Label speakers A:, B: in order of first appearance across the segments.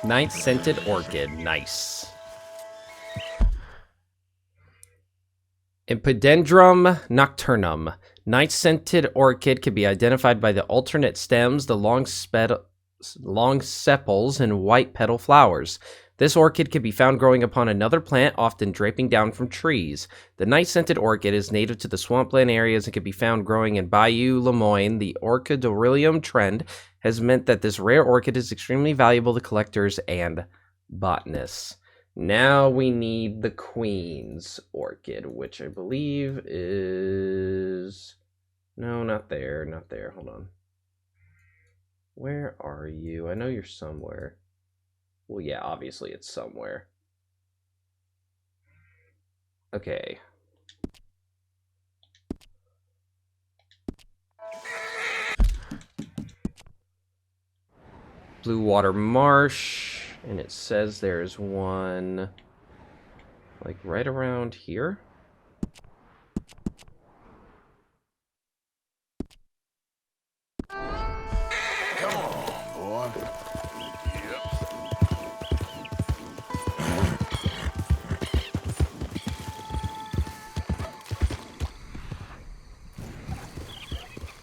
A: Night scented orchid. Nice. Epidendrum nocturnum. Night scented orchid can be identified by the alternate stems, the long sepals, and white petal flowers. This orchid can be found growing upon another plant, often draping down from trees. The night-scented orchid is native to the swampland areas and can be found growing in Bayou Lemoyne. The orchidorhynchum trend has meant that this rare orchid is extremely valuable to collectors and botanists. Now we need the Queen's orchid, which I believe is... No, not there, not there. Hold on. Where are you? I know you're somewhere. Well, yeah, obviously it's somewhere. Okay. Blue Water Marsh, and it says there's one, like, right around here.
B: Come on, boy.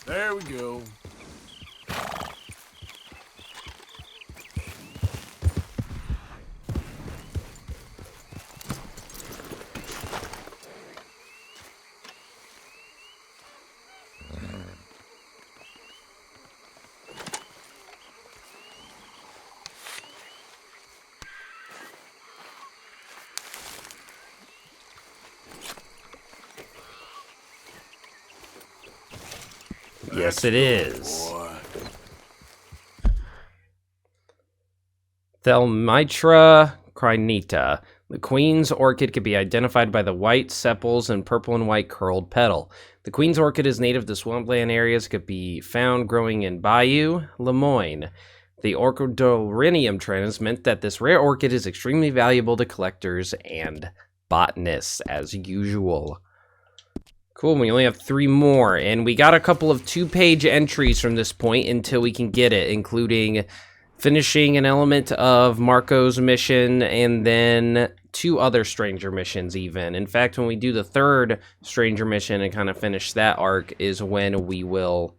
B: There we go.
A: Yes, it is. Thelmitra crinita. The Queen's orchid can be identified by the white sepals and purple and white curled petal. The Queen's orchid is native to swampland areas, could be found growing in Bayou Lemoyne. The orchidorhynchum trend has meant that this rare orchid is extremely valuable to collectors and botanists, as usual. Cool, we only have 3 more, and we got a couple of 2-page entries from this point until we can get it, including finishing an element of Marco's mission, and then 2 other stranger missions even. In fact, when we do the 3rd stranger mission and kind of finish that arc is when we will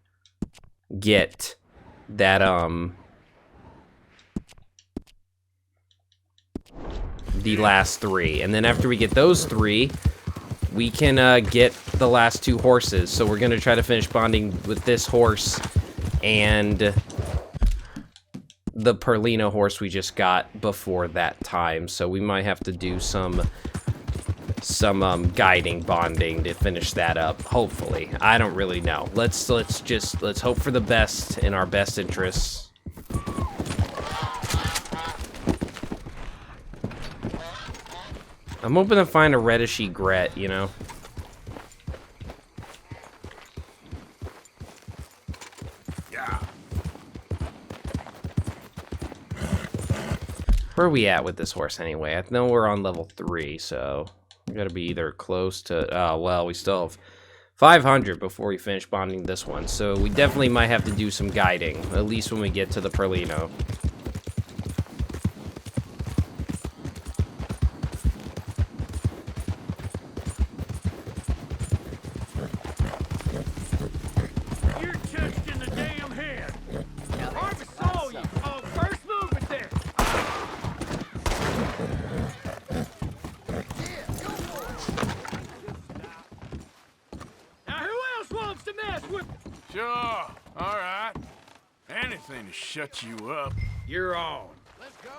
A: get that, the last 3. And then after we get those 3, we can get the last 2 horses. So we're going to try to finish bonding with this horse and the Perlino horse we just got before that time. So we might have to do some guiding bonding to finish that up, hopefully. I don't really know. Let's hope for the best in our best interests. I'm hoping to find a reddish egret, you know?
B: Yeah.
A: Where are we at with this horse anyway? I know we're on level 3, so we gotta be either close to... Oh, well, we still have 500 before we finish bonding this one, so we definitely might have to do some guiding, at least when we get to the Perlino.
B: Sure, all right. Anything to shut you up. You're on. Let's go.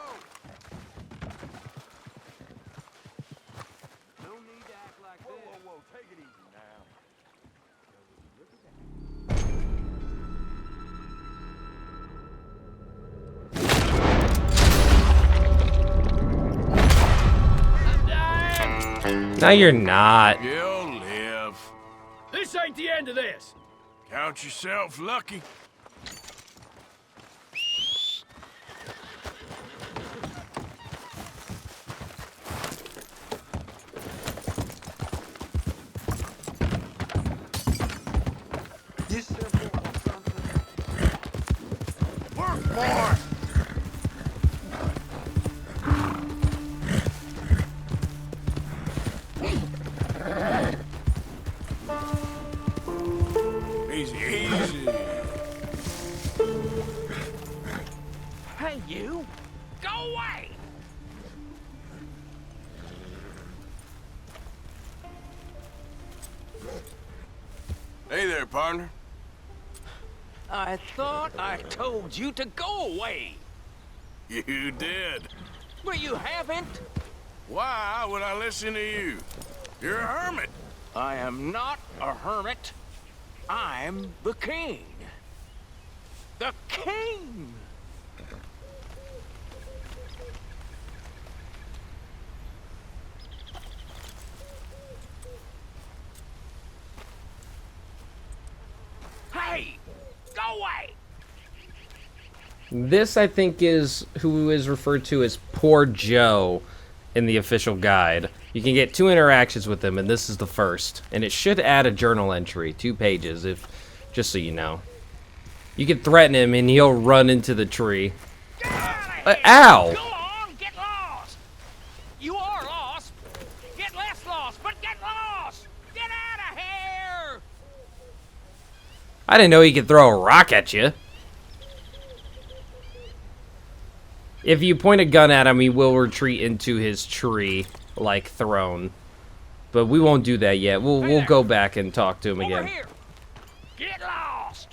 B: No need to act like this. Whoa, whoa, take it easy now. I'm dying.
A: No, you're not.
B: You'll live.
C: This ain't the end of this.
B: Count yourself lucky. Work more. Easy, easy.
C: Hey, you! Go away!
B: Hey there, partner.
C: I thought I told you to go away.
B: You did.
C: But you haven't.
B: Why would I listen to you? You're a hermit.
C: I am not a hermit. I'm the king. The king! Hey! Go away!
A: This, I think, is who is referred to as Poor Joe in the official guide. You can get 2 interactions with him, and this is the first. And it should add a journal entry, 2 pages, if just so you know. You can threaten him, and he'll run into the tree.
C: Get out of here!
A: Ow!
C: Go on, get lost! You are lost! Get less lost, but get lost! Get out of here!
A: I didn't know he could throw a rock at you. If you point a gun at him, he will retreat into his tree, like throne. But we won't do that yet. We'll go back and talk to him
C: Over
A: again.
C: here! Get lost!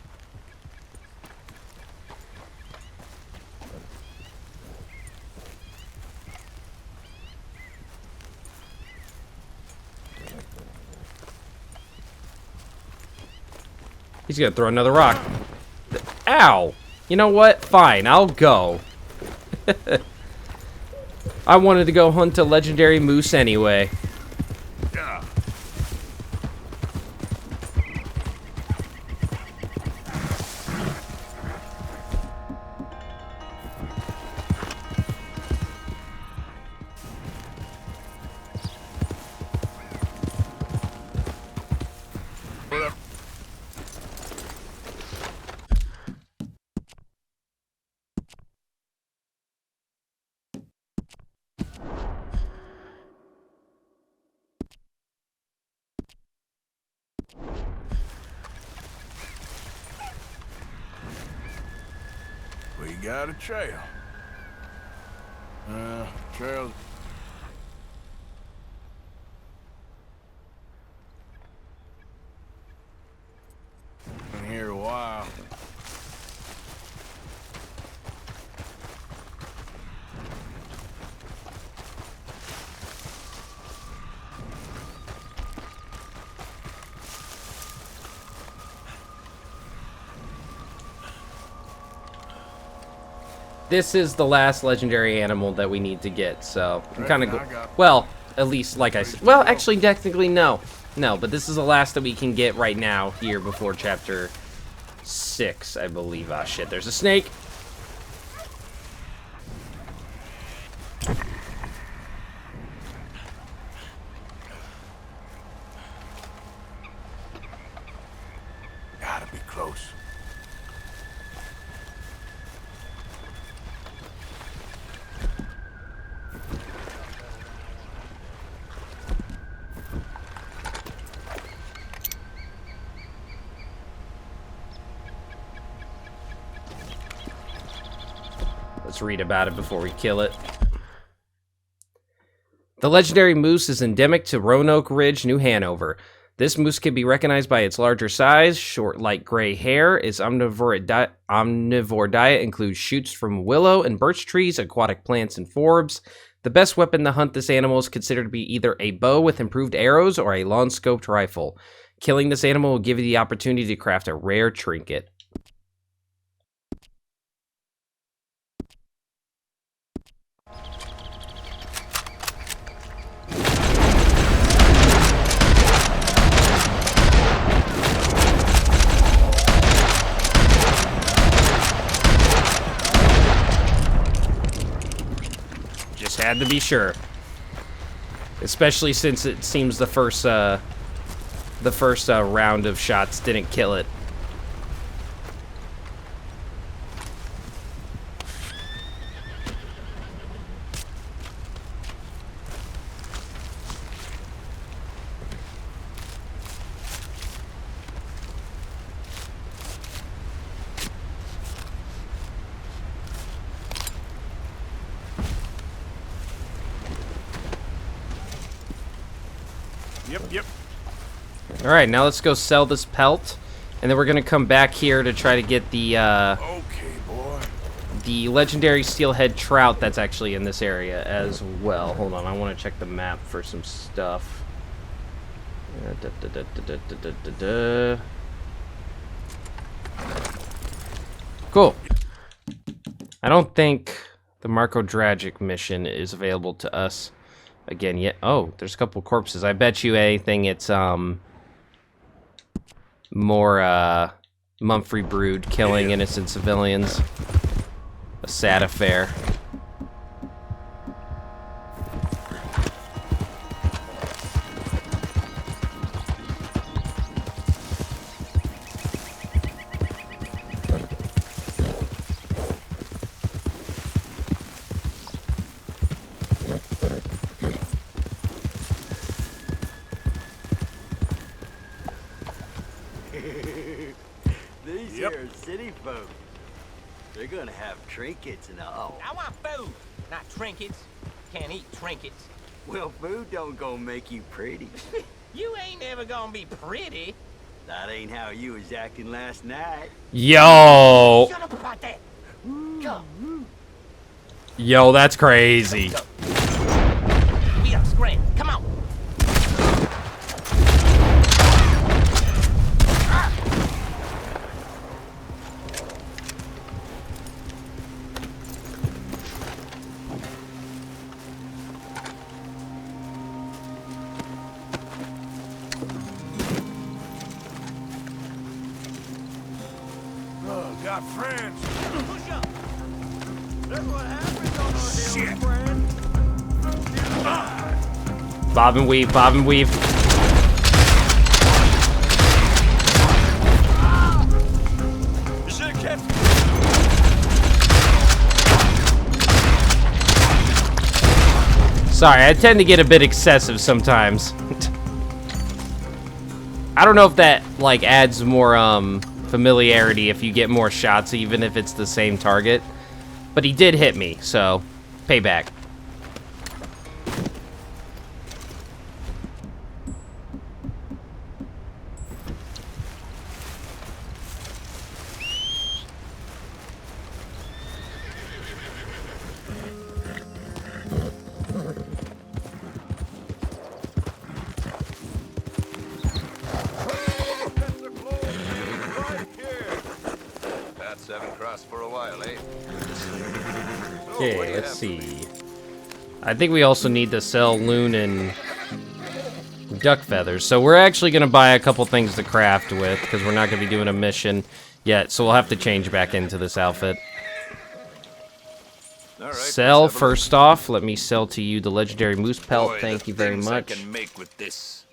A: He's gonna throw another rock. Ow! You know what? Fine, I'll go. I wanted to go hunt a legendary moose anyway.
B: Yeah. What up? We got a trail. Trail. Been here a while.
A: This is the last legendary animal that we need to get, so I'm kind of
B: Reckon I got-
A: well, at least like I said. Well, actually, technically, no, but this is the last that we can get right now here before chapter 6, I believe. Ah, shit! There's a snake.
B: Gotta be close.
A: Let's read about it before we kill it. The legendary moose is endemic to Roanoke Ridge, New Hanover. This moose can be recognized by its larger size, short light gray hair. Its omnivore diet includes shoots from willow and birch trees, aquatic plants, and forbs. The best weapon to hunt this animal is considered to be either a bow with improved arrows or a long-scoped rifle. Killing this animal will give you the opportunity to craft a rare trinket. Had to be sure, especially since it seems the first round of shots didn't kill it.
B: Yep.
A: All right, now let's go sell this pelt, and then we're gonna come back here to try to get the
B: Okay, boy.
A: the legendary steelhead trout that's actually in this area as well. Hold on, I want to check the map for some stuff. Cool. I don't think the Marco Dragic mission is available to us again yet. Oh, there's a couple corpses. I bet you anything it's more Mumphrey brood killing innocent civilians. A sad affair.
D: These here city folk, they're gonna have trinkets and all.
C: I want food, not trinkets. Can't eat trinkets.
D: Well, food don't gonna make you pretty.
C: You ain't ever gonna be pretty.
D: That ain't how you was acting last night.
A: Yo!
C: Shut up about that. Go.
A: Yo, that's crazy.
C: We gotta scram. Come on.
B: Oh, got friends.
C: Push up.
D: That's what happens on our
B: Shit.
D: hill, friend.
A: Bob and weave, bob and weave.
D: You should have kept.
A: Sorry, I tend to get a bit excessive sometimes. I don't know if that, like, adds more, familiarity if you get more shots, even if it's the same target. But he did hit me, so payback.
E: That's 7 cross for a while, eh?
A: Okay, let's see. I think we also need to sell loon and duck feathers. So we're actually going to buy a couple things to craft with, because we're not going to be doing a mission yet. So we'll have to change back into this outfit.
E: All right,
A: Sell,
E: let's have a look.
A: first off, let me sell to you the legendary moose pelt.
E: Boy,
A: Thank
E: the
A: you very
E: things
A: much.
E: I can make with this.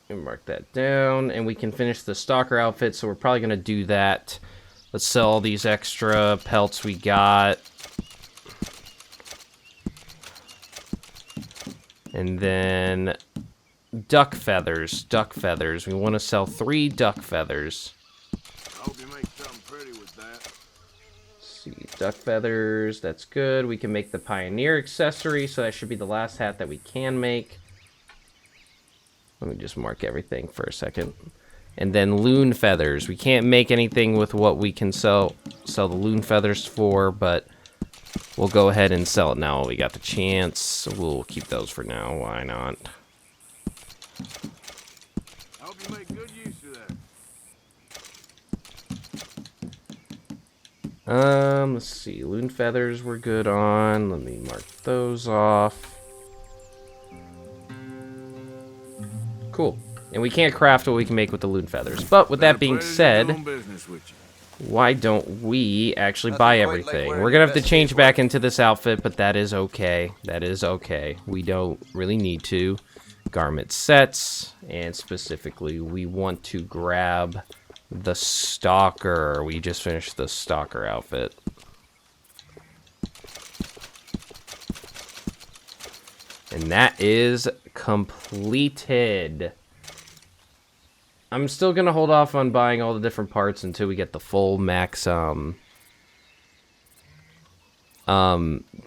A: And mark that down, and we can finish the stalker outfit, so we're probably going to do that. Let's sell all these extra pelts we got. And then duck feathers, duck feathers. We want to sell 3 duck feathers.
B: I hope you make something pretty with that.
A: Let's see, duck feathers, that's good. We can make the pioneer accessory, so that should be the last hat that we can make. Let me just mark everything for a second. And then loon feathers. We can't make anything with what we can sell the loon feathers for, but we'll go ahead and sell it now while we got the chance. We'll keep those for now. Why not?
B: I hope you make good use of that.
A: Let's see. Loon feathers we're good on. Let me mark those off. Cool. And we can't craft what we can make with the loon feathers. But with that being
B: Pleasure
A: said,
B: doing business with you.
A: why don't we actually
E: Nothing
A: buy
E: quite like
A: everything?
E: wearing
A: We're gonna
E: your
A: have to
E: best
A: change
E: skateboard.
A: back into this outfit, but that is okay. That is okay. We don't really need to. Garment sets, and specifically, we want to grab the stalker. We just finished the stalker outfit. And that is completed. I'm still gonna hold off on buying all the different parts until we get the full max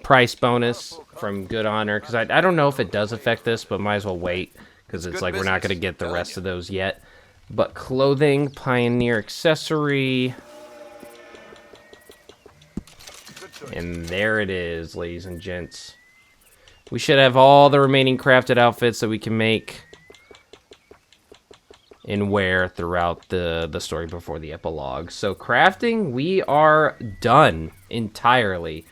A: price bonus from Good Honor, because I don't know if it does affect this, but might as well wait, because it's
E: Good
A: like we're not going to
E: business,
A: get the
E: telling
A: rest
E: you.
A: of those yet. But clothing, Pioneer accessory,
E: Good choice.
A: and there it is, ladies and gents. We should have all the remaining crafted outfits that we can make and wear throughout the story before the epilogue. So crafting, we are done entirely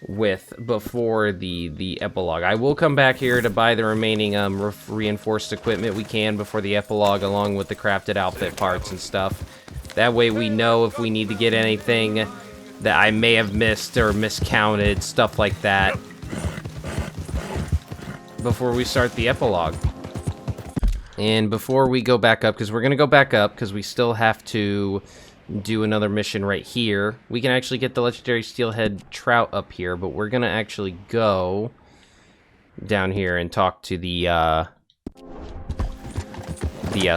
A: with before the epilogue. I will come back here to buy the remaining reinforced equipment we can before the epilogue, along with the crafted outfit parts and stuff. That way we know if we need to get anything that I may have missed or miscounted, stuff like that, before we start the epilogue. And before we go back up, because we're going to go back up, because we still have to do another mission right here. We can actually get the legendary steelhead trout up here, but we're going to actually go down here and talk to the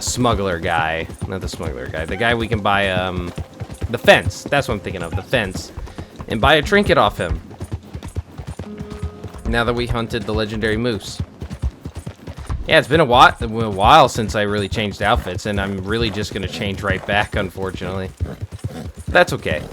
A: smuggler guy. Not the smuggler guy. The guy we can buy, the fence. That's what I'm thinking of, the fence. And buy a trinket off him. Now that we hunted the legendary moose. Yeah, it's been a while since I really changed outfits, and I'm really just going to change right back, unfortunately. That's okay.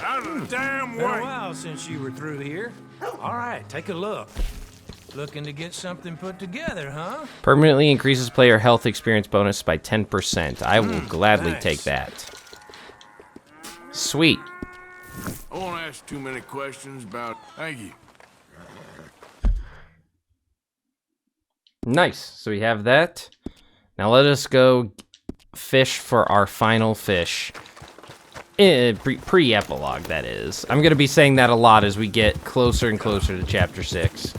B: Out of the damn
C: Been a
B: way.
C: while since you were through here. All right, take a look. Looking to get something put together, huh?
A: Permanently increases player health experience bonus by 10%. I will gladly
C: nice.
A: take that. Sweet.
B: I won't ask too many questions about... Thank you.
A: Nice. So we have that. Now let us go fish for our final fish. Pre-epilogue, that is. I'm going to be saying that a lot as we get closer and closer to Chapter 6.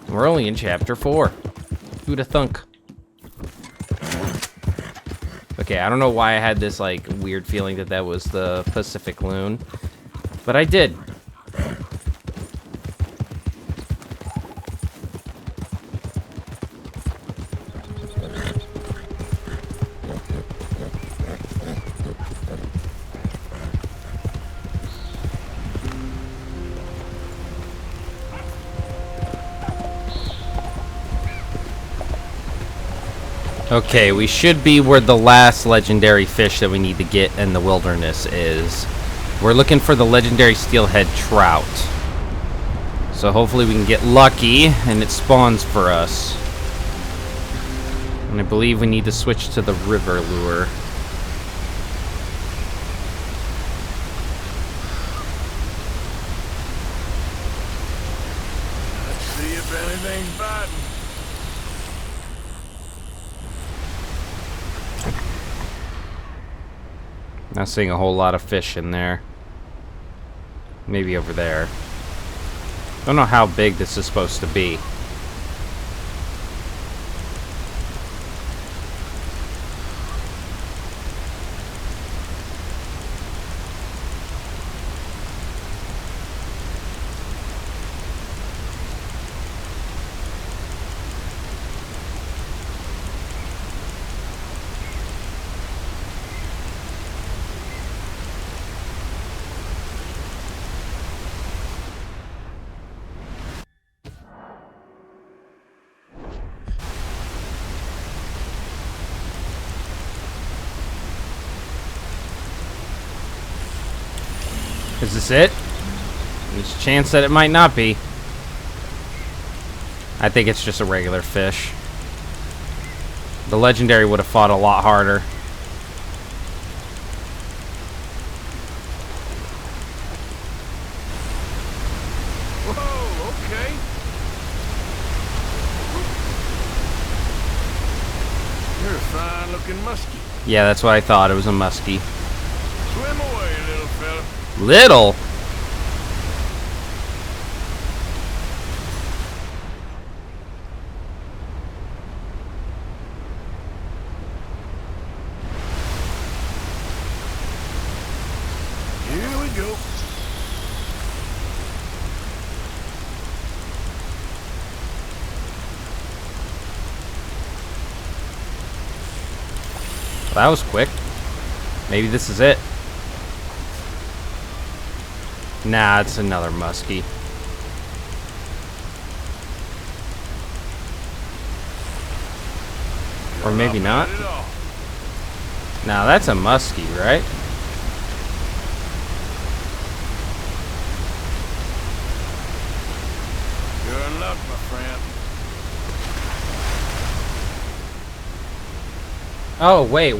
A: We're only in Chapter 4. Who'da thunk? Okay, I don't know why I had this, like, weird feeling that that was the Pacific Loon. But I did. Okay, we should be where the last legendary fish that we need to get in the wilderness is. We're looking for the legendary steelhead trout. So hopefully we can get lucky and it spawns for us. And I believe we need to switch to the river lure.
B: Let's see if anything's biting.
A: Not seeing a whole lot of fish in there. Maybe over there. Don't know how big this is supposed to be. Is this it? There's a chance that it might not be. I think it's just a regular fish. The legendary would have fought a lot harder.
B: okay? You're a fine-looking muskie.
A: Yeah, that's what I thought. It was a muskie.
B: Swim away, little fella.
A: Little?
B: Here we go.
A: That was quick. Maybe this is it. Nah, it's another muskie. Or maybe not.
B: Bad at all.
A: Now that's a muskie, right?
B: You're in luck, my friend.
A: Oh, wait.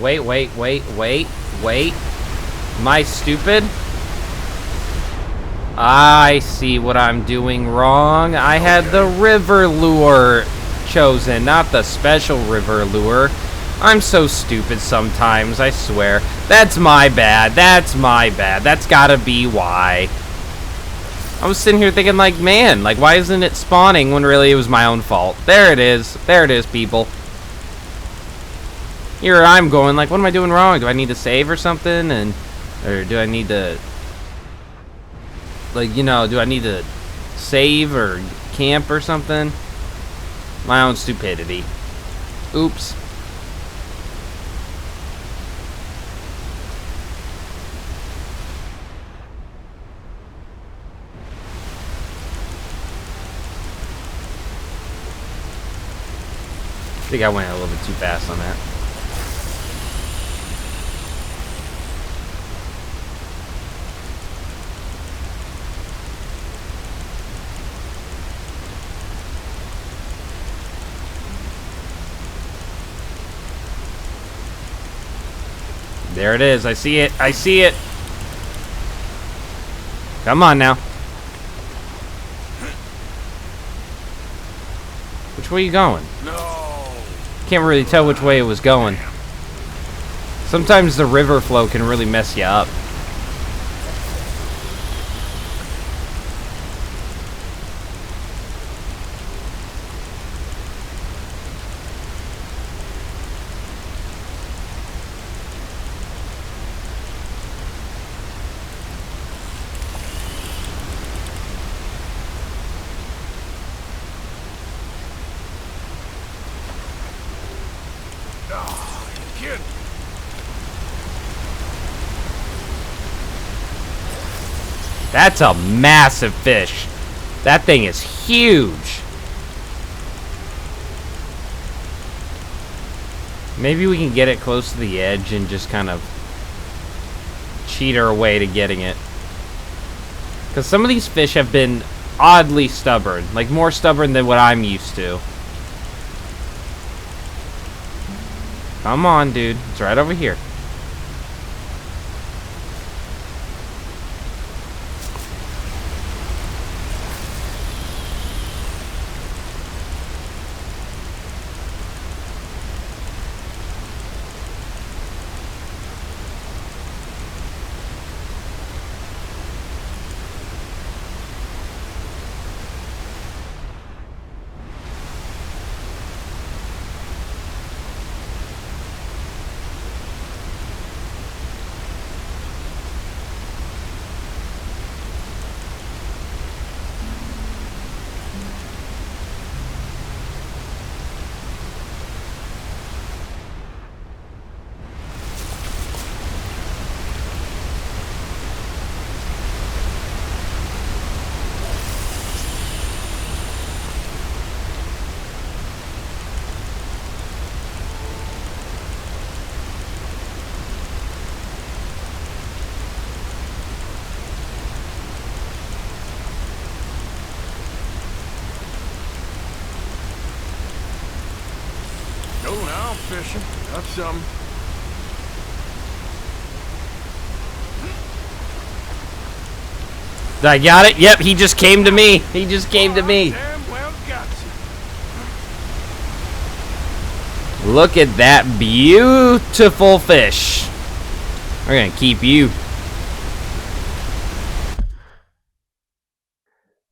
A: Am I stupid? I see what I'm doing wrong. I had the river lure chosen, not the special river lure. I'm so stupid sometimes, I swear. That's my bad. That's gotta be why. I was sitting here thinking like, man, like why isn't it spawning when really it was my own fault? There it is, people. Here I'm going like, what am I doing wrong? Do I need to save or something? Or do I need to, like, you know, do I need to save or camp or something? My own stupidity. Oops. I think I went a little bit too fast on that. There it is. I see it. Come on now. Which way are you going?
B: No.
A: Can't really tell which way it was going. Sometimes the river flow can really mess you up.
B: Kid.
A: That's a massive fish. That thing is huge. Maybe we can get it close to the edge and just kind of cheat our way to getting it. Because some of these fish have been oddly stubborn. Like more stubborn than what I'm used to. Come on, dude. It's right over here.
B: Go now, fishing. That's something.
A: I got it. Yep, he just came to me. He just came to me.
B: Damn well got you.
A: Look at that beautiful fish. We're gonna keep you.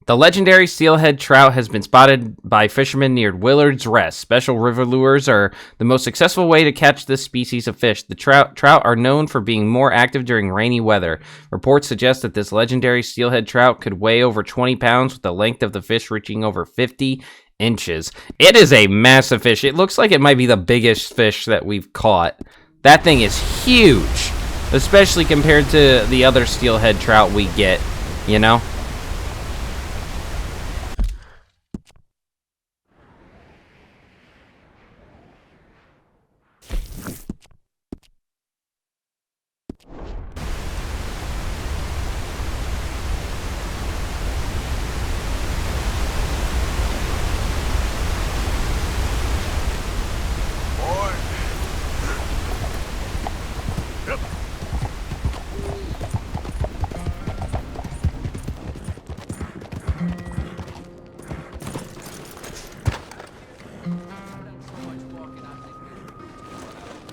A: The legendary steelhead trout has been spotted by fishermen near Willard's Rest. Special river lures are the most successful way to catch this species of fish. The trout are known for being more active during rainy weather. Reports suggest that this legendary steelhead trout could weigh over 20 pounds with the length of the fish reaching over 50 inches. It is a massive fish. It looks like it might be the biggest fish that we've caught. That thing is huge, especially compared to the other steelhead trout we get, you know?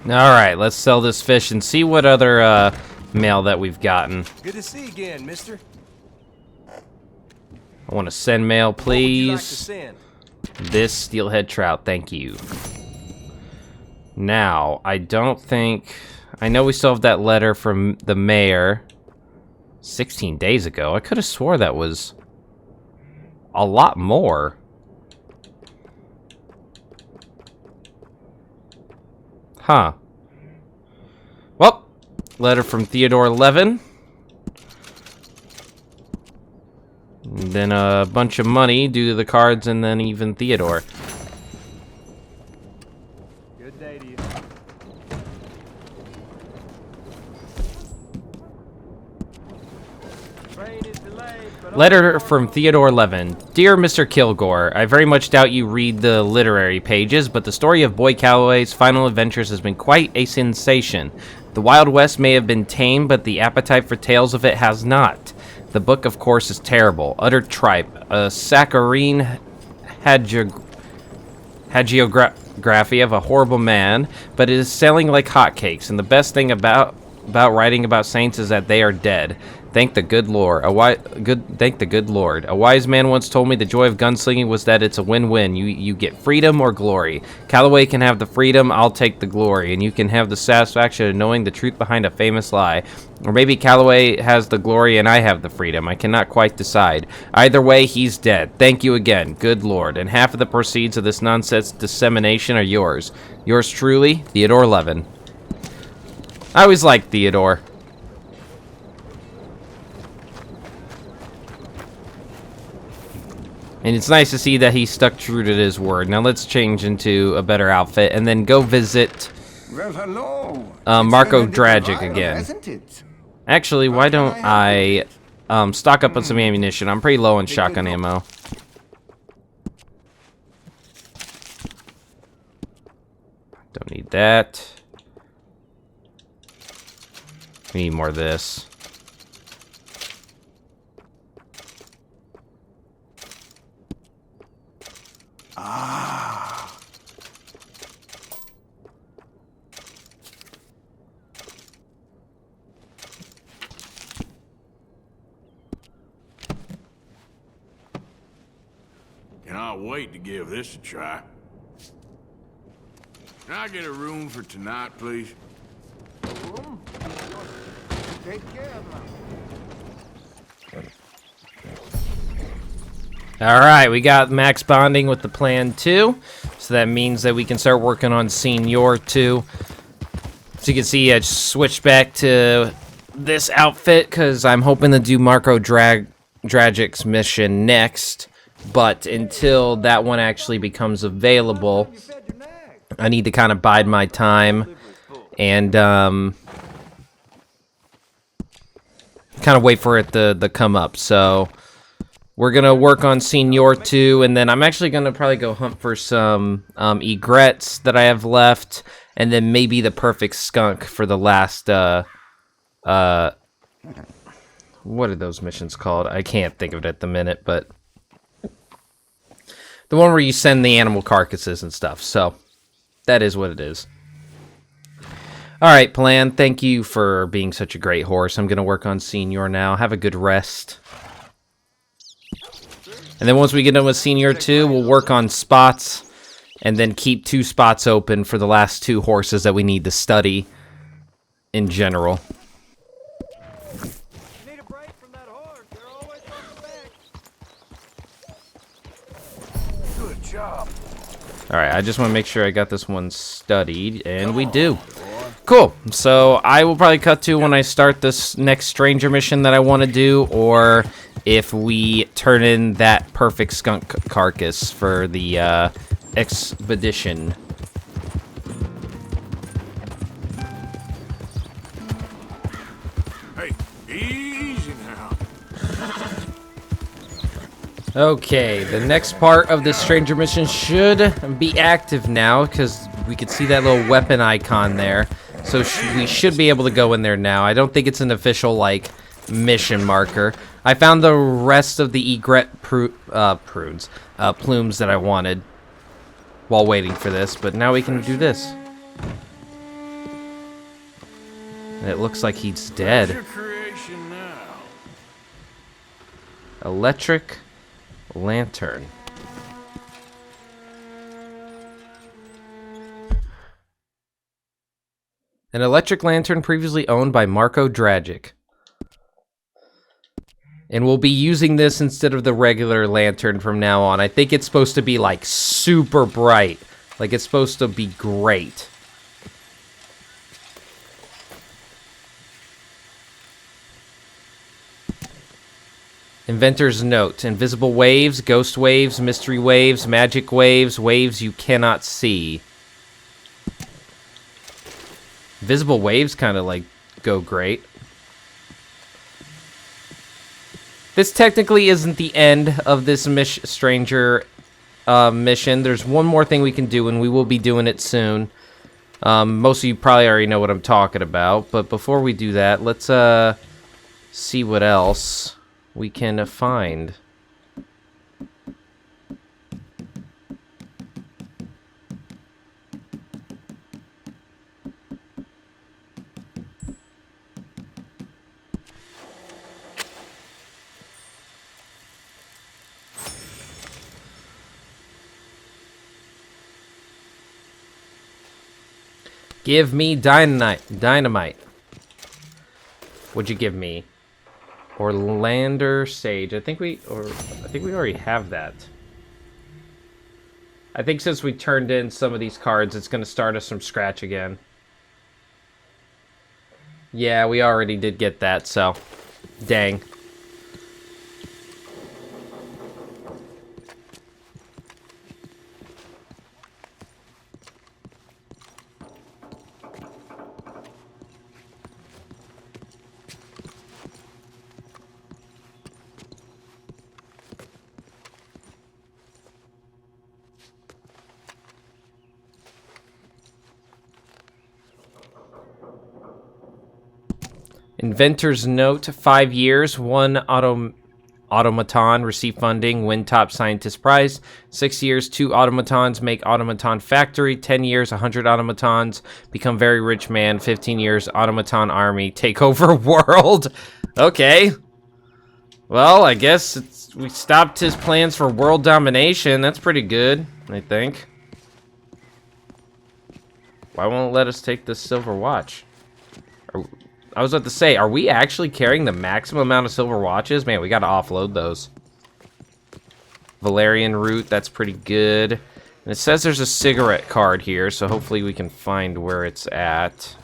A: Alright, let's sell this fish and see what other mail that we've gotten.
F: Good to see you again, mister.
A: I want to send mail,
F: What would you like to
A: please.
F: send?
A: This steelhead trout, thank you. Now, I don't think... I know we still have that letter from the mayor 16 days ago. I could have swore that was a lot more. Huh. Well, letter from Theodore 11. And then a bunch of money due to the cards, and then even Theodore.
F: Good day to you. Train is delayed, but
A: Letter from Theodore 11. Dear Mr. Kilgore, I very much doubt you read the literary pages, but the story of Boy Calloway's final adventures has been quite a sensation. The Wild West may have been tame, but the appetite for tales of it has not. The book, of course, is terrible, utter tripe, a saccharine hagiography of a horrible man, but it is selling like hotcakes, and the best thing about writing about saints is that they are dead. Thank the good Lord. Thank the good Lord. A wise man once told me the joy of gunslinging was that it's a win-win. You get freedom or glory. Calloway can have the freedom, I'll take the glory, and you can have the satisfaction of knowing the truth behind a famous lie. Or maybe Calloway has the glory and I have the freedom. I cannot quite decide. Either way, he's dead. Thank you again, good Lord. And half of the proceeds of this nonsense dissemination are yours. Yours truly, Theodore 11. I always liked Theodore. And it's nice to see that he stuck true to his word. Now let's change into a better outfit and then go visit
G: Well, hello.
A: Marco
G: It's
A: Dragic
G: while,
A: again.
G: Hasn't it?
A: Actually, why don't I stock up on some ammunition? I'm pretty low on shotgun ammo. Don't need that. We need more of this.
G: Ah.
B: Cannot wait to give this a try. Can I get a room for tonight, please?
G: Take care now.
A: Alright, we got max bonding with the plan 2. So that means that we can start working on Senior 2. So you can see I switched back to this outfit because I'm hoping to do Marco Dragic's mission next. But until that one actually becomes available, I need to kind of bide my time and kind of wait for it to come up. So we're going to work on Senior 2, and then I'm actually going to probably go hunt for some egrets that I have left, and then maybe the perfect skunk for the last, what are those missions called? I can't think of it at the minute, but the one where you send the animal carcasses and stuff. So that is what it is. All right, Plan. Thank you for being such a great horse. I'm gonna work on Senior now. Have a good rest. And then once we get done with Senior 2, we'll work on spots, and then keep 2 spots open for the last 2 horses that we need to study in general.
F: You need a break from that horse. They're always on the back.
B: Good job.
A: Alright, I just want to make sure I got this one studied, and we do. Cool. So I will probably cut to when I start this next stranger mission that I want to do, or if we turn in that perfect skunk carcass for the expedition.
B: Hey, easy now.
A: Okay, the next part of this stranger mission should be active now, because we could see that little weapon icon there. So we should be able to go in there now. I don't think it's an official, like, mission marker. I found the rest of the egret plumes that I wanted while waiting for this, but now we can do this. And it looks like he's
B: What's
A: dead.
B: your creation now?
A: Electric lantern. An electric lantern previously owned by Marco Dragic. And we'll be using this instead of the regular lantern from now on. I think it's supposed to be, like, super bright. Like, it's supposed to be great. Inventor's note. Invisible waves, ghost waves, mystery waves, magic waves, waves you cannot see. Visible waves kind of, like, go great. This technically isn't the end of this stranger mission. There's one more thing we can do, and we will be doing it soon. Most of you probably already know what I'm talking about, but before we do that, let's see what else we can find. Give me dynamite. What'd you give me? Orlander Sage. I think we already have that. I think since we turned in some of these cards, it's gonna start us from scratch again. Yeah, we already did get that, so dang. Inventor's note, 5 years, 1 automaton, receive funding, win top scientist prize. 6 years, 2 automatons, make automaton factory. 10 years, 100 automatons, become very rich man. 15 years, automaton army, take over world. Okay. Well, I guess we stopped his plans for world domination. That's pretty good, I think. Why won't it let us take this silver watch? I was about to say, are we actually carrying the maximum amount of silver watches? Man, we gotta offload those. Valerian root, that's pretty good. And it says there's a cigarette card here, so hopefully we can find where it's at.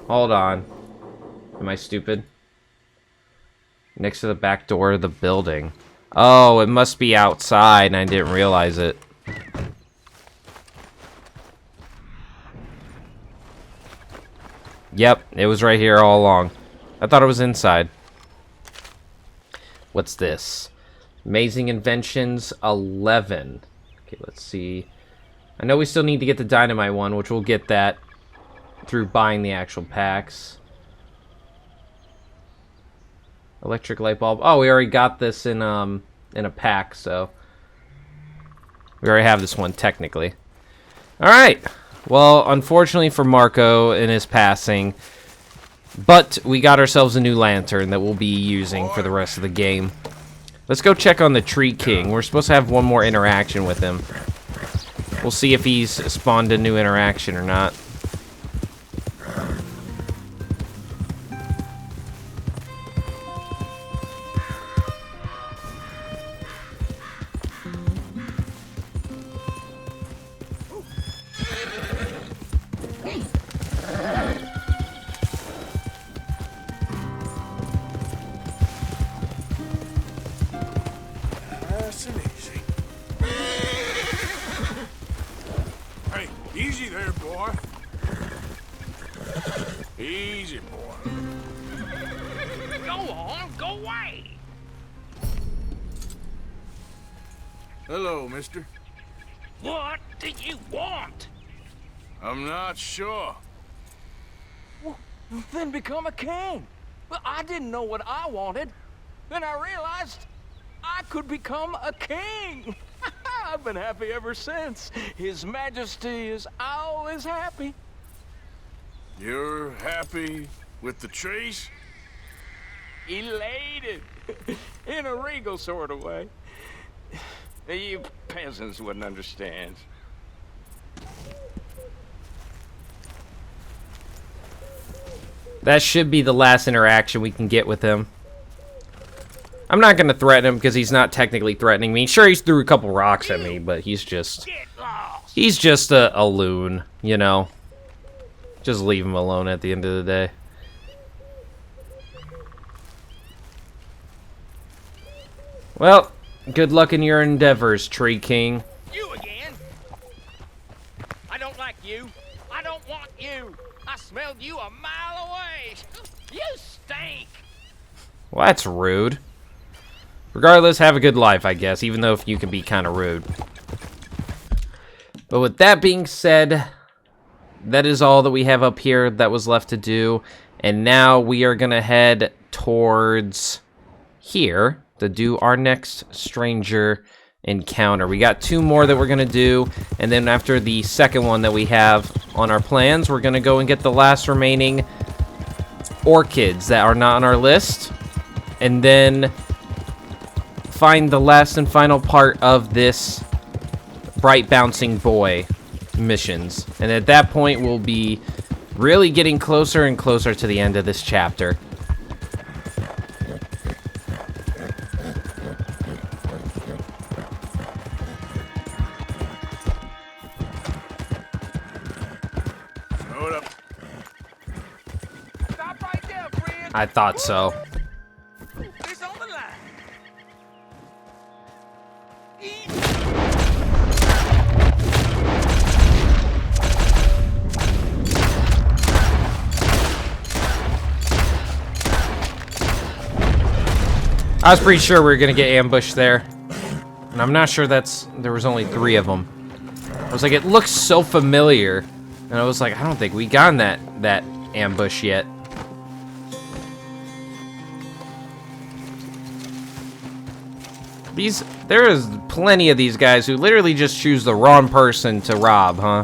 A: Hold on. Am I stupid? Next to the back door of the building. Oh, it must be outside, and I didn't realize it. Yep, it was right here all along. I thought it was inside. What's this? Amazing Inventions 11. Okay, let's see. I know we still need to get the dynamite one, which we'll get that through buying the actual packs. Electric light bulb. Oh, we already got this in a pack, so we already have this one technically. All right. Well, unfortunately for Marco in his passing, but we got ourselves a new lantern that we'll be using for the rest of the game. Let's go check on the Tree King. We're supposed to have one more interaction with him. We'll see if he's spawned a new interaction or not.
B: Nice and easy. Hey, easy there, boy. Easy, boy.
C: Go on, go away.
B: Hello, mister.
C: What do you want?
B: I'm not sure.
C: Then become a king. Well, I didn't know what I wanted. Then I realized I could become a king. I've been happy ever since. His Majesty is always happy.
B: You're happy with the trees?
C: Elated. In a regal sort of way. You peasants wouldn't understand.
A: That should be the last interaction we can get with him. I'm not going to threaten him because he's not technically threatening me. Sure, he's threw a couple rocks at me, but he's just...
C: Get lost.
A: He's just a loon, you know. Just leave him alone at the end of the day. Well, good luck in your endeavors, Tree King.
C: You again? I don't like you. I don't want you. I smelled you a mile away. You stink.
A: Well, that's rude. Regardless, have a good life, I guess, even though if you can be kind of rude. But with that being said, that is all that we have up here that was left to do. And now we are going to head towards here to do our next stranger encounter. We got 2 more that we're going to do. And then after the second one that we have on our plans, we're going to go and get the last remaining orchids that are not on our list. And then find the last and final part of this bright bouncing boy missions. And at that point, we'll be really getting closer and closer to the end of this chapter.
B: Hold up.
C: Stop right there, friend.
A: I thought so.
C: It's on the line.
A: I was pretty sure we were gonna get ambushed there. And I'm not sure there was only 3 of them. I was like, it looks so familiar. And I was like, I don't think we got that ambush yet. There is plenty of these guys who literally just choose the wrong person to rob, huh?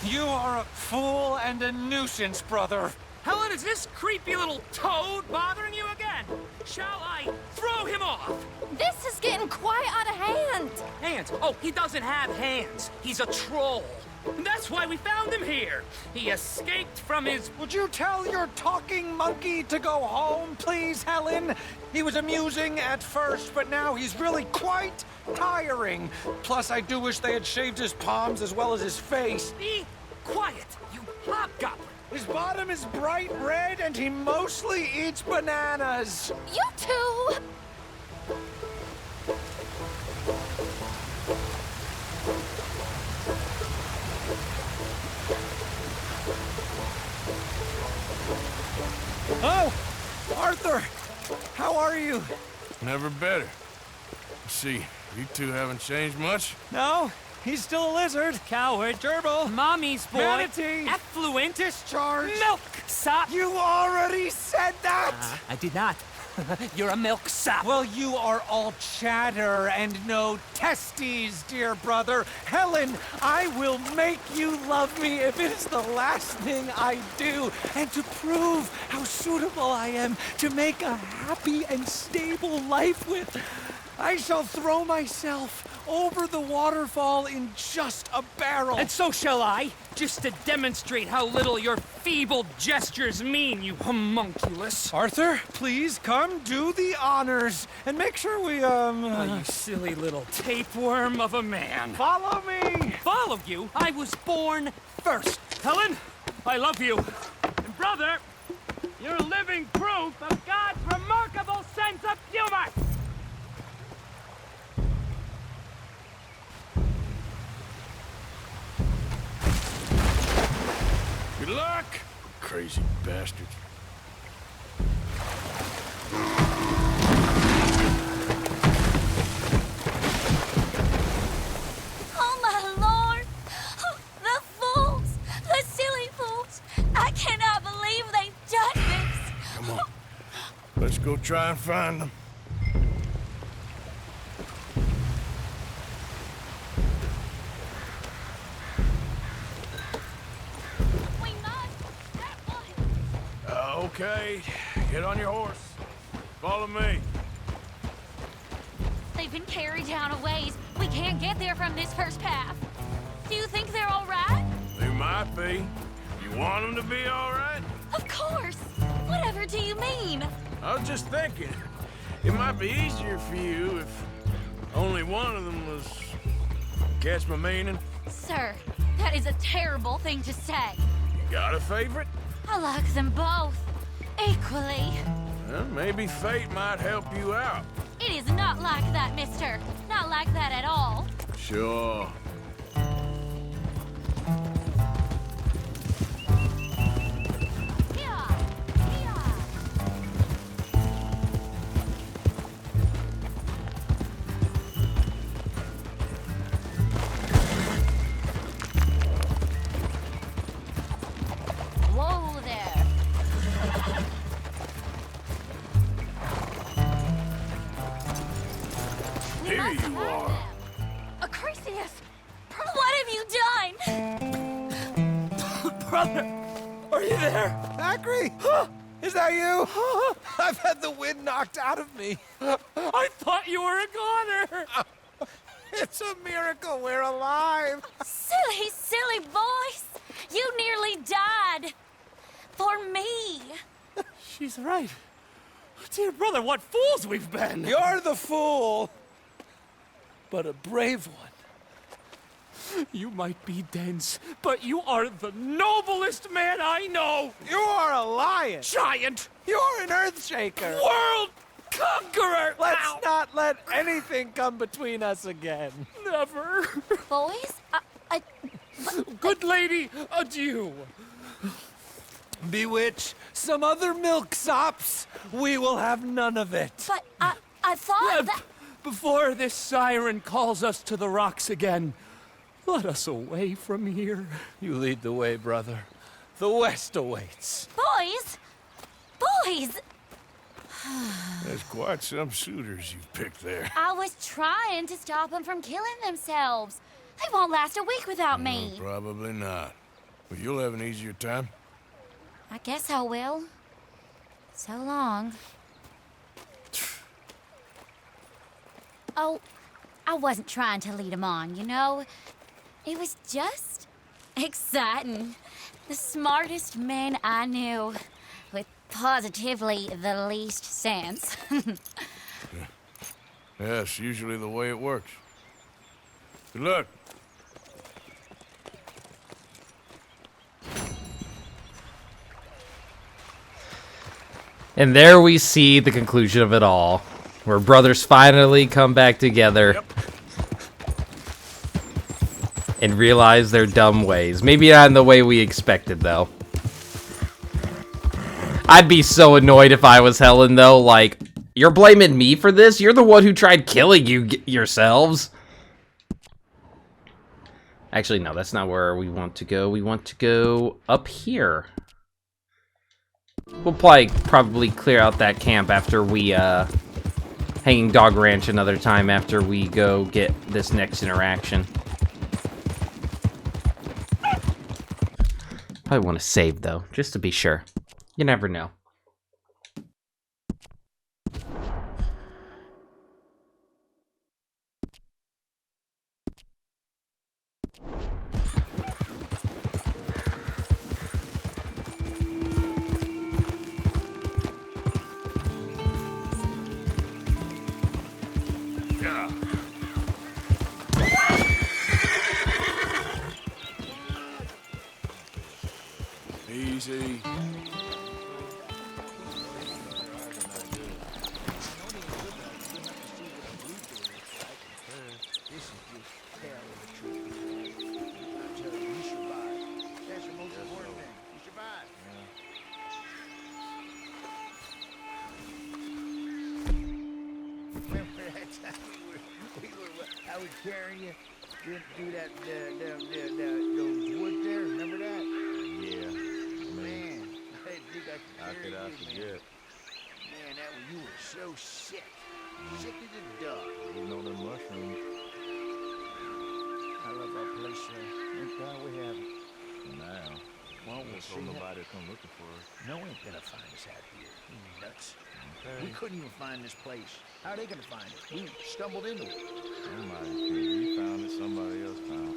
H: You are a fool and a nuisance, brother.
I: Helen, is this creepy little toad bothering you again? Shall I throw him off?
J: This is getting quite out of hand.
I: Hands? Oh, he doesn't have hands. He's a troll. And that's why we found him here. He escaped from his...
H: Would you tell your talking monkey to go home, please, Helen? He was amusing at first, but now he's really quite tiring. Plus, I do wish they had shaved his palms as well as his face.
I: Be quiet, you hobgoblin.
H: His bottom is bright red, and he mostly eats bananas.
J: You two!
H: Oh, Arthur, how are you?
B: Never better. See, you two haven't changed much?
H: No, he's still a lizard.
I: Coward.
H: Gerbil.
I: Mommy's boy.
H: Manatee.
I: Effluent.
H: Discharge.
I: Milksop.
H: You already said that!
I: I did not. You're a milksop.
H: Well, you are all chatter and no testes, dear brother. Helen, I will make you love me if it is the last thing I do. And to prove how suitable I am to make a happy and stable life with, I shall throw myself over the waterfall in just a barrel.
I: And so shall I, just to demonstrate how little your feeble gestures mean, you homunculus.
H: Arthur, please come do the honors and make sure we,
I: Oh, you silly little tapeworm of a man.
H: follow me.
I: Follow you? I was born first. Helen, I love you. And brother, you're living proof of God's remarkable sense of humor.
B: Good luck, crazy bastards.
J: Oh, my Lord! The fools! The silly fools! I cannot believe they've done this!
B: Come on. Let's go try and find them.
J: We must! That one!
B: Okay, get on your horse. Follow me.
J: They've been carried down a ways. We can't get there from this first path. Do you think they're all right?
B: They might be. You want them to be all right?
J: Of course! Whatever do you mean?
B: I was just thinking, it might be easier for you if only one of them was... Catch my meaning?
J: Sir, that is a terrible thing to say.
B: You got a favorite?
J: I like them both. Equally.
B: Well, maybe fate might help you out.
J: It is not like that, mister. Not like that at all.
B: Sure.
J: Yeah. Yeah. Whoa there. We
B: Here
J: must
B: you
J: find
B: are.
J: them. Acrisius, what have you done?
H: Brother, are you there? Acri? Is that you? I've had the wind knocked out of me.
I: I thought you were a goner.
H: It's a miracle we're alive.
J: Silly, silly boys. You nearly died. For me.
I: She's right. Dear brother, what fools we've been.
H: You're the fool, but a brave one.
I: You might be dense, but you are the noblest man I know.
H: You are a lion.
I: Giant.
H: You're an earthshaker.
I: World conqueror.
H: Let's
I: Ow.
H: not let anything come between us again.
I: Never.
J: Boys,
I: Good lady, adieu.
H: Bewitch some other milksops. We will have none of it.
J: but I thought that...
I: Before this siren calls us to the rocks again, let us away from here.
H: You lead the way, brother. The West awaits.
J: Boys! Boys!
B: There's quite some suitors you've picked there.
J: I was trying to stop them from killing themselves. They won't last a week without me.
B: Probably not. Well, you'll have an easier time.
J: I guess I will. So long. Oh, I wasn't trying to lead him on, you know? It was just exciting. The smartest man I knew, with positively the least sense.
B: Yes, usually the way it works. Good luck.
A: And there we see the conclusion of it all, where brothers finally come back together.
B: Yep.
A: And realize their dumb ways. Maybe not in the way we expected, though. I'd be so annoyed if I was Helen, though. Like, you're blaming me for this? You're the one who tried killing yourselves. Actually, no, that's not where we want to go. We want to go up here. We'll probably clear out that camp after we, Hanging Dog Ranch another time after we go get this next interaction. Probably want to save, though, just to be sure. You never know.
B: Easy.
G: I was carrying you through that, those woods there. Remember that?
D: Yeah.
G: Man, I think
D: How could I forget?
G: Man, you were so sick. Sick as a dog.
D: You know them mushrooms.
G: I love our place, thank God we have it.
D: Now.
G: Well, we'll
D: There's
G: see.
D: nobody come looking for us.
G: No one's gonna find us out here. You nuts. We couldn't even find this place. How are they gonna find it? We stumbled into it.
D: Somebody did. We found it, somebody else found it.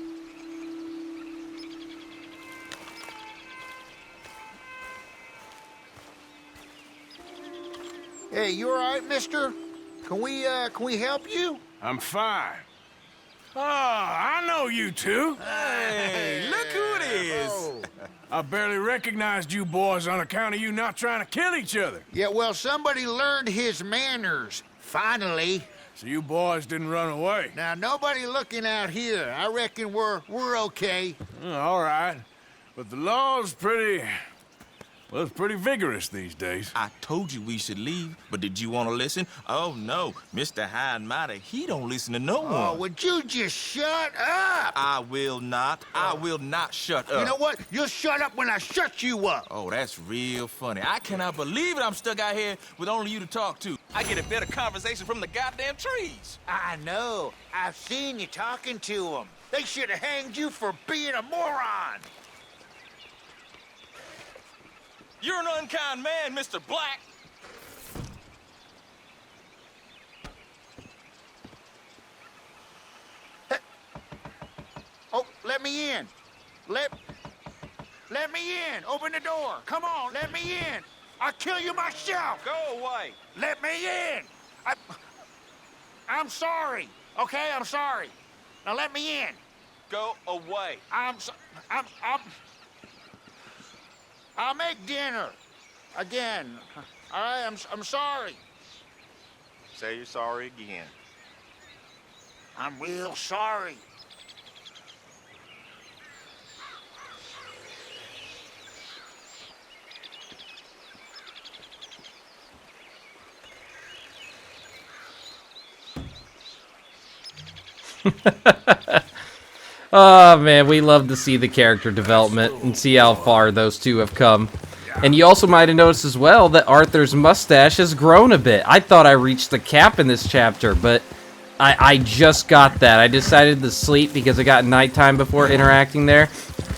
G: Hey, you all right, mister? Can we help you?
B: I'm fine. Oh, I know you two.
C: Hey, look who it is.
G: Oh.
B: I barely recognized you boys on account of you not trying to kill each other.
G: Yeah, well, somebody learned his manners. Finally.
B: So you boys didn't run away.
G: Now, nobody looking out here. I reckon we're okay.
B: All right. But the law's pretty... well, it's pretty vigorous these days.
K: I told you we should leave, but did you want to listen? Oh, no. Mr. High and Mighty, he don't listen to no one.
G: Oh, would you just shut up?
K: I will not. I will not shut up.
G: You know what? You'll shut up when I shut you up.
K: Oh, that's real funny. I cannot believe it. I'm stuck out here with only you to talk to. I get a better conversation from the goddamn trees.
G: I know. I've seen you talking to them. They should have hanged you for being a moron.
K: You're an unkind man, Mr. Black.
G: Oh, let me in. Let me in. Open the door. Come on, let me in. I'll kill you myself.
K: Go away.
G: Let me in. I'm sorry. Okay, I'm sorry. Now let me in.
K: Go away.
G: I'll make dinner. Again. All right, I'm sorry.
E: Say you're sorry again.
G: I'm real sorry.
A: Oh, man, we love to see the character development and see how far those two have come. And you also might have noticed as well that Arthur's mustache has grown a bit. I thought I reached the cap in this chapter, but I just got that. I decided to sleep because it got nighttime before interacting there.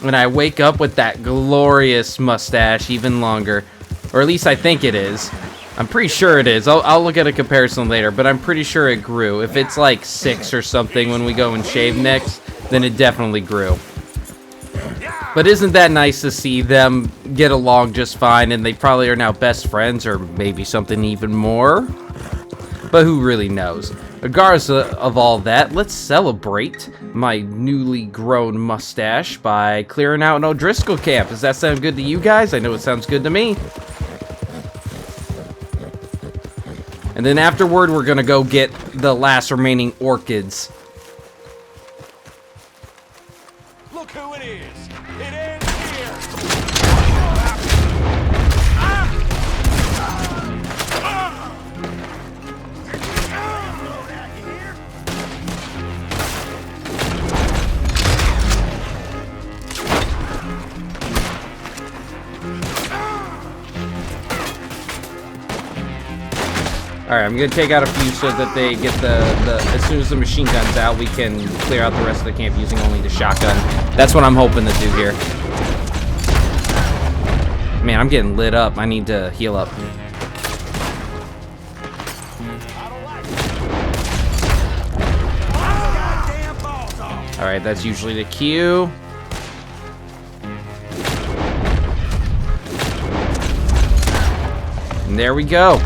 A: and I wake up with that glorious mustache even longer. Or at least I think it is. I'm pretty sure it is. I'll look at a comparison later, but I'm pretty sure it grew. If it's like 6 or something when we go and shave next, then it definitely grew. But isn't that nice to see them get along just fine, and they probably are now best friends, or maybe something even more? But who really knows? Regardless of all that, let's celebrate my newly grown mustache by clearing out an O'Driscoll camp. Does that sound good to you guys? I know it sounds good to me. And then afterward, we're gonna go get the last remaining orchids.
C: Look who it is. It ends here.
A: Alright, I'm gonna take out a few so that they get the as soon as the machine gun's out, we can clear out the rest of the camp using only the shotgun. That's what I'm hoping to do here. Man, I'm getting lit up. I need to heal up. Alright, that's usually the cue. And there we go.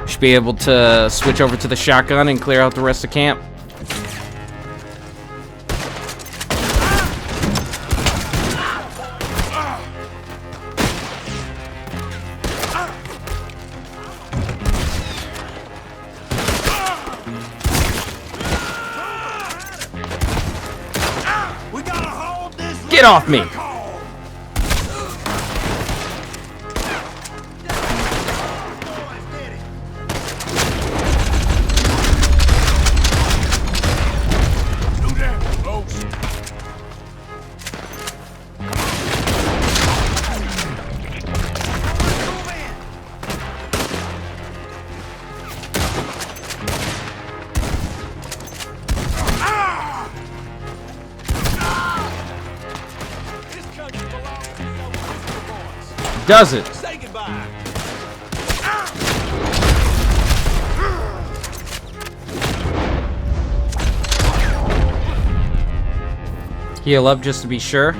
A: Should be able to switch over to the shotgun and clear out the rest of camp. Get off me! Does it?
C: Say goodbye.
A: Heal up just to be sure.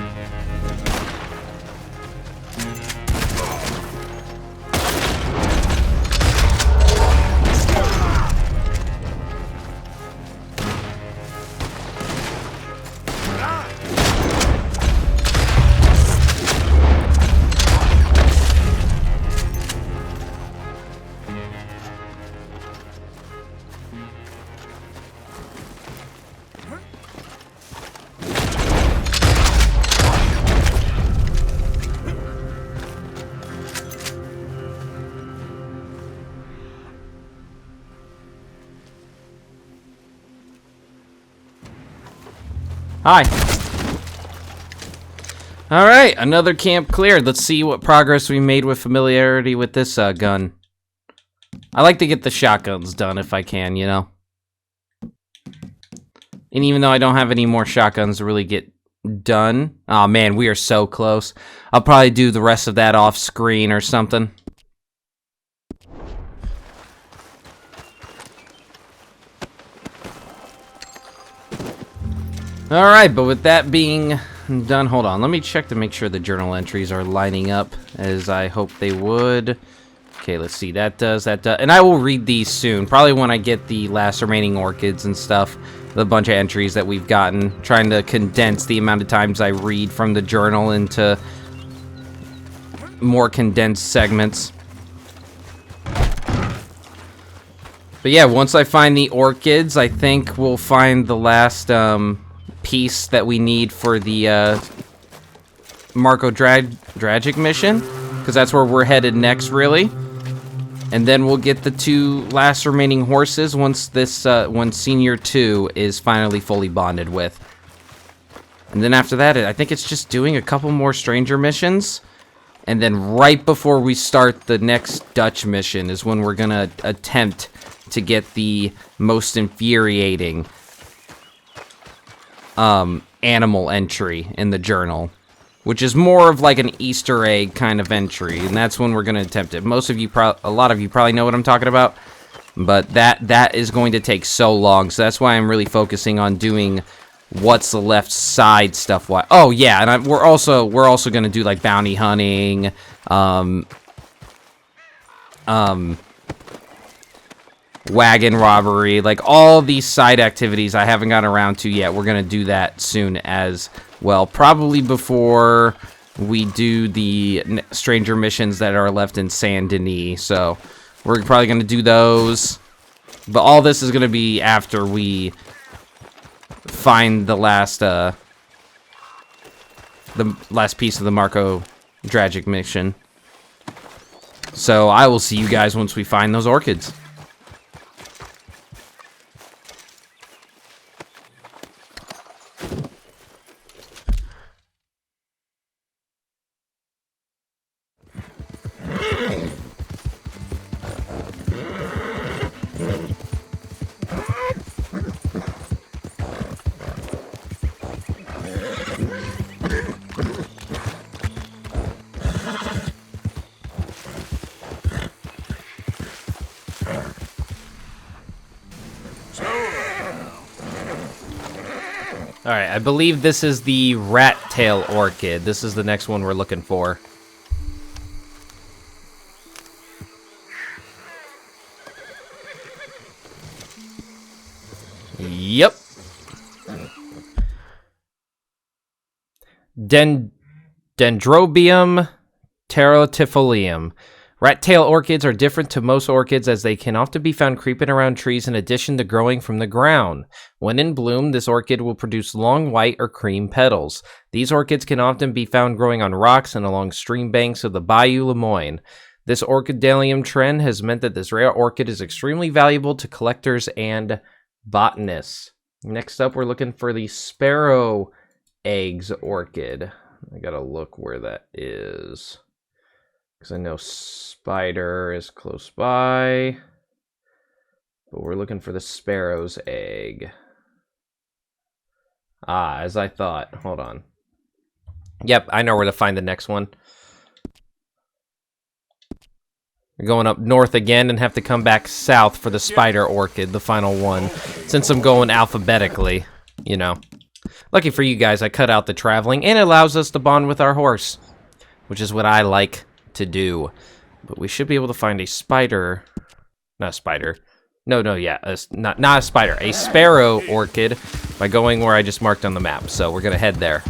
A: Hi. Alright, another camp cleared. Let's see what progress we made with familiarity with this gun. I like to get the shotguns done if I can, you know. And even though I don't have any more shotguns to really get done. Oh man, we are so close. I'll probably do the rest of that off screen or something. Alright, but with that being done, hold on. Let me check to make sure the journal entries are lining up as I hope they would. Okay, let's see. That does. And I will read these soon. Probably when I get the last remaining orchids and stuff. The bunch of entries that we've gotten. Trying to condense the amount of times I read from the journal into more condensed segments. But yeah, once I find the orchids, I think we'll find the last piece that we need for the Dragic mission, because that's where we're headed next, really. And then we'll get the 2 last remaining horses once this when Senior 2 is finally fully bonded with. And then after that, I think it's just doing a couple more stranger missions. And then right before we start the next Dutch mission is when we're gonna attempt to get the most infuriating animal entry in the journal, which is more of like an Easter egg kind of entry, and that's when we're going to attempt it. Most of you, a lot of you probably know what I'm talking about, but that is going to take so long, so that's why I'm really focusing on doing what's the left side stuff. Oh yeah, and we're also going to do like bounty hunting, wagon robbery, like all these side activities I haven't gotten around to yet. We're going to do that soon as well, probably before we do the stranger missions that are left in Saint Denis. So we're probably going to do those, but all this is going to be after we find the last piece of the Marco Dragic mission. So I will see you guys once we find those orchids. Alright, I believe this is the rat tail orchid. This is the next one we're looking for. Yep. Dendrobium pterotifolium. Rat-tail orchids are different to most orchids as they can often be found creeping around trees in addition to growing from the ground. When in bloom, this orchid will produce long white or cream petals. These orchids can often be found growing on rocks and along stream banks of the Bayou Lemoyne. This orchidalium trend has meant that this rare orchid is extremely valuable to collectors and botanists. Next up, we're looking for the sparrow eggs orchid. I gotta look where that is, because I know spider is close by, but we're looking for the sparrow's egg. Ah, as I thought. Hold on. Yep, I know where to find the next one. We're going up north again and have to come back south for the spider orchid, the final one, since I'm going alphabetically, you know. Lucky for you guys, I cut out the traveling, and it allows us to bond with our horse, which is what I like to do. But we should be able to find a spider, not a spider, not a spider, a sparrow orchid by going where I just marked on the map. So we're gonna head there.